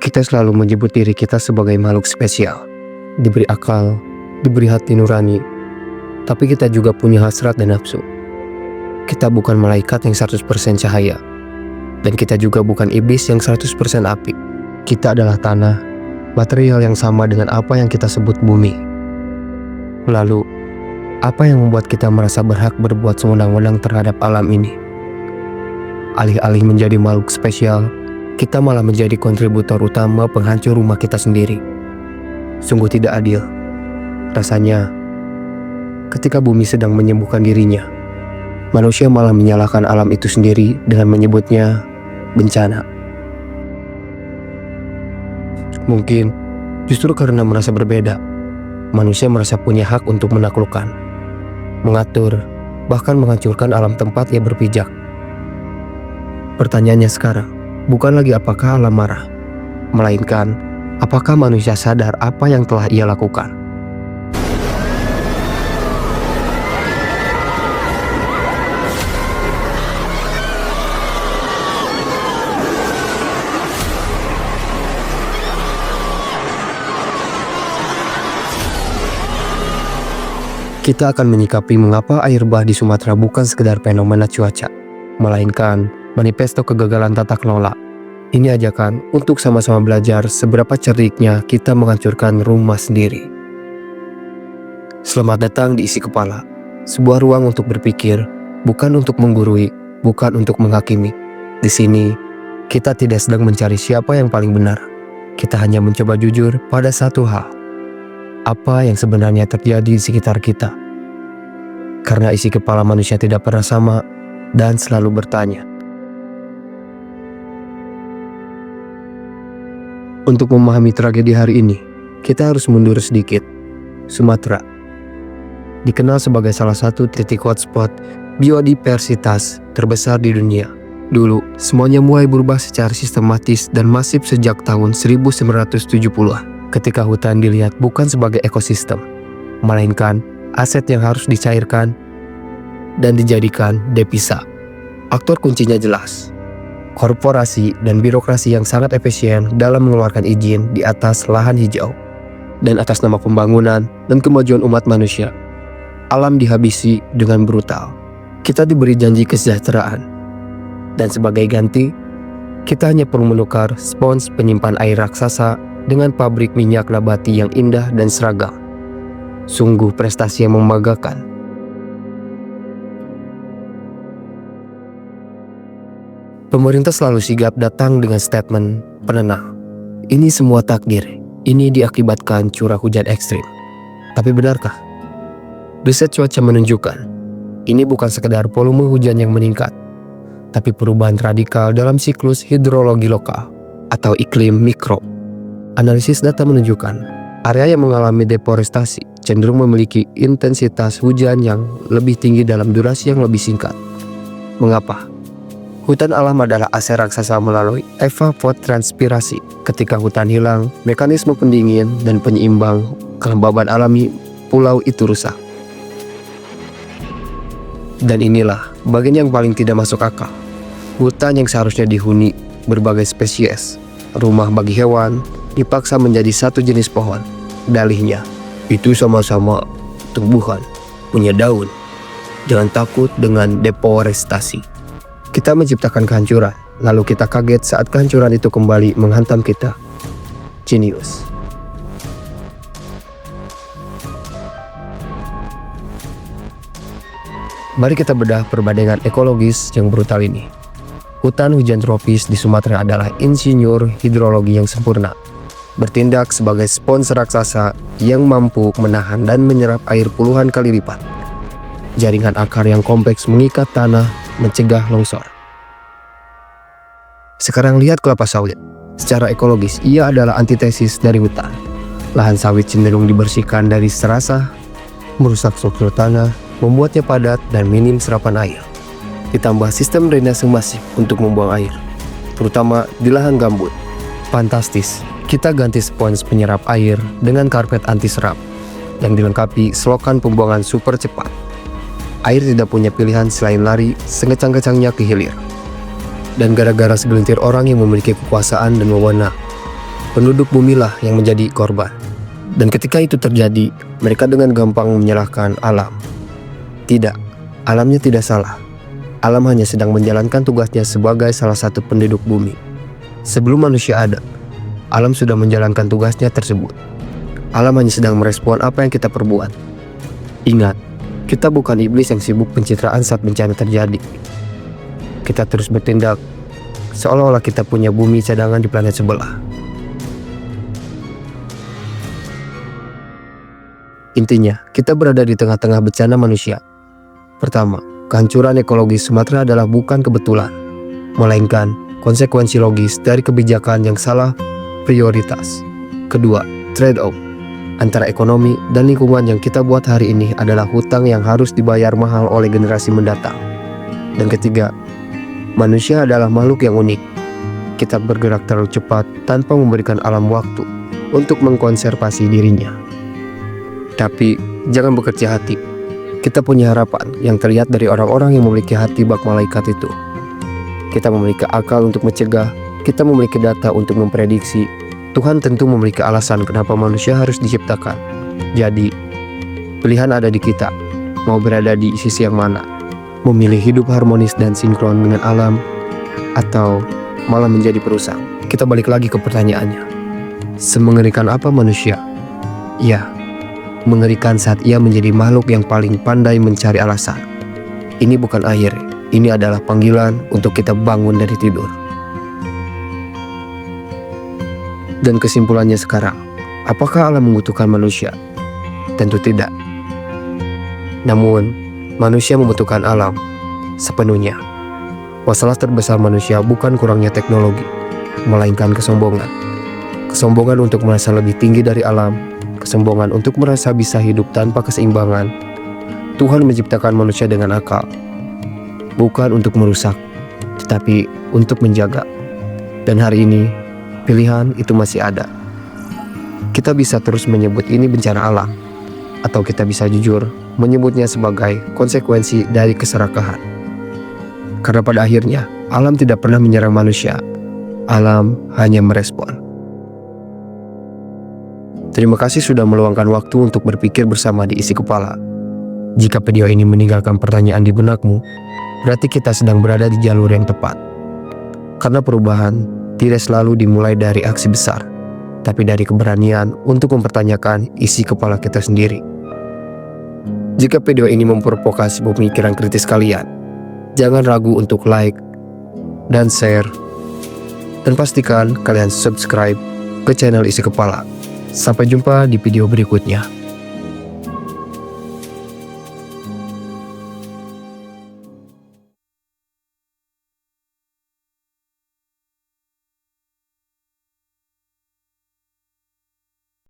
Kita selalu menyebut diri kita sebagai makhluk spesial, diberi akal, diberi hati nurani, tapi kita juga punya hasrat dan nafsu. Kita bukan malaikat yang 100% cahaya, dan kita juga bukan iblis yang 100% api. Kita adalah tanah, material yang sama dengan apa yang kita sebut bumi. Lalu, apa yang membuat kita merasa berhak berbuat sewenang-wenang terhadap alam ini? Alih-alih menjadi makhluk spesial, kita malah menjadi kontributor utama penghancur rumah kita sendiri. Sungguh tidak adil. Rasanya, ketika bumi sedang menyembuhkan dirinya, manusia malah menyalahkan alam itu sendiri dengan menyebutnya bencana. Mungkin justru karena merasa berbeda, manusia merasa punya hak untuk menaklukkan, mengatur, bahkan menghancurkan alam tempat ia berpijak. Pertanyaannya sekarang, bukan lagi apakah alam marah, melainkan apakah manusia sadar apa yang telah ia lakukan. Kita akan menyikapi mengapa air bah di Sumatera bukan sekedar fenomena cuaca, melainkan manifesto kegagalan tata kelola. Ini ajakan untuk sama-sama belajar seberapa cerdiknya kita menghancurkan rumah sendiri. Selamat datang di Isi Kepala, sebuah ruang untuk berpikir, bukan untuk menggurui, bukan untuk menghakimi. Di sini, kita tidak sedang mencari siapa yang paling benar. Kita hanya mencoba jujur pada satu hal. Apa yang sebenarnya terjadi di sekitar kita? Karena isi kepala manusia tidak pernah sama dan selalu bertanya. Untuk memahami tragedi hari ini, kita harus mundur sedikit. Sumatera dikenal sebagai salah satu titik hotspot biodiversitas terbesar di dunia. Dulu, semuanya mulai berubah secara sistematis dan masif sejak tahun 1970-an. Ketika hutan dilihat bukan sebagai ekosistem, melainkan aset yang harus dicairkan dan dijadikan devisa. Aktor kuncinya jelas, korporasi dan birokrasi yang sangat efisien dalam mengeluarkan izin di atas lahan hijau dan atas nama pembangunan dan kemajuan umat manusia. Alam dihabisi dengan brutal. Kita diberi janji kesejahteraan, dan sebagai ganti, kita hanya perlu menukar spons penyimpan air raksasa dengan pabrik minyak nabati yang indah dan seragam. Sungguh prestasi yang membanggakan. Pemerintah selalu sigap datang dengan statement penenang. Ini semua takdir, ini diakibatkan curah hujan ekstrim. Tapi benarkah? Riset cuaca menunjukkan, ini bukan sekedar volume hujan yang meningkat, tapi perubahan radikal dalam siklus hidrologi lokal atau iklim mikro. Analisis data menunjukkan, area yang mengalami deforestasi cenderung memiliki intensitas hujan yang lebih tinggi dalam durasi yang lebih singkat. Mengapa? Hutan alam adalah aset raksasa melalui evapotranspirasi. Ketika hutan hilang, mekanisme pendingin dan penyeimbang kelembaban alami pulau itu rusak. Dan inilah bagian yang paling tidak masuk akal. Hutan yang seharusnya dihuni berbagai spesies, rumah bagi hewan, dipaksa menjadi satu jenis pohon. Dalihnya, itu sama-sama tumbuhan, punya daun. Jangan takut dengan deforestasi. Kita menciptakan kehancuran, lalu kita kaget saat kehancuran itu kembali menghantam kita. Genius. Mari kita bedah perbandingan ekologis yang brutal ini. Hutan hujan tropis di Sumatera adalah insinyur hidrologi yang sempurna. Bertindak sebagai spons raksasa yang mampu menahan dan menyerap air puluhan kali lipat. Jaringan akar yang kompleks mengikat tanah, mencegah longsor. Sekarang lihat kelapa sawit. Secara ekologis, ia adalah antitesis dari hutan. Lahan sawit cenderung dibersihkan dari serasa, merusak struktur tanah, membuatnya padat dan minim serapan air. Ditambah sistem drainase masif untuk membuang air, terutama di lahan gambut. Fantastis, kita ganti spons penyerap air dengan karpet anti serap yang dilengkapi selokan pembuangan super cepat. Air tidak punya pilihan selain lari sekencang-kencangnya ke hilir. Dan gara-gara segelintir orang yang memiliki kekuasaan dan wewenang, penduduk bumilah yang menjadi korban. Dan ketika itu terjadi, mereka dengan gampang menyalahkan alam. Tidak, alamnya tidak salah. Alam hanya sedang menjalankan tugasnya sebagai salah satu penduduk bumi. Sebelum manusia ada, alam sudah menjalankan tugasnya tersebut. Alam hanya sedang merespon apa yang kita perbuat. Ingat, kita bukan iblis yang sibuk pencitraan saat bencana terjadi. Kita terus bertindak seolah-olah kita punya bumi cadangan di planet sebelah. Intinya, kita berada di tengah-tengah bencana manusia. Pertama, kehancuran ekologi Sumatera adalah bukan kebetulan, melainkan konsekuensi logis dari kebijakan yang salah prioritas. Kedua, trade-off antara ekonomi dan lingkungan yang kita buat hari ini adalah hutang yang harus dibayar mahal oleh generasi mendatang. Dan ketiga, manusia adalah makhluk yang unik. Kita bergerak terlalu cepat tanpa memberikan alam waktu untuk mengkonservasi dirinya. Tapi jangan bekerja hati. Kita punya harapan yang terlihat dari orang-orang yang memiliki hati bak malaikat itu. Kita memiliki akal untuk mencegah, kita memiliki data untuk memprediksi. Tuhan tentu memiliki alasan kenapa manusia harus diciptakan. Jadi, pilihan ada di kita, mau berada di sisi yang mana. Memilih hidup harmonis dan sinkron dengan alam, atau malah menjadi perusak. Kita balik lagi ke pertanyaannya. Semengerikan apa manusia? Ya, mengerikan saat ia menjadi makhluk yang paling pandai mencari alasan. Ini bukan akhir, ini adalah panggilan untuk kita bangun dari tidur. Dan kesimpulannya sekarang, apakah alam membutuhkan manusia? Tentu tidak. Namun, manusia membutuhkan alam sepenuhnya. Masalah terbesar manusia bukan kurangnya teknologi, melainkan kesombongan. Kesombongan untuk merasa lebih tinggi dari alam, kesombongan untuk merasa bisa hidup tanpa keseimbangan. Tuhan menciptakan manusia dengan akal, bukan untuk merusak, tetapi untuk menjaga. Dan hari ini, pilihan itu masih ada. Kita bisa terus menyebut ini bencana alam, atau kita bisa jujur menyebutnya sebagai konsekuensi dari keserakahan. Karena pada akhirnya, alam tidak pernah menyerang manusia. Alam hanya merespon. Terima kasih sudah meluangkan waktu untuk berpikir bersama di Isi Kepala. Jika video ini meninggalkan pertanyaan di benakmu, berarti kita sedang berada di jalur yang tepat. Karena perubahan tidak selalu dimulai dari aksi besar, tapi dari keberanian untuk mempertanyakan isi kepala kita sendiri. Jika video ini memprovokasi pemikiran kritis kalian, jangan ragu untuk like dan share. Dan pastikan kalian subscribe ke channel Isi Kepala. Sampai jumpa di video berikutnya.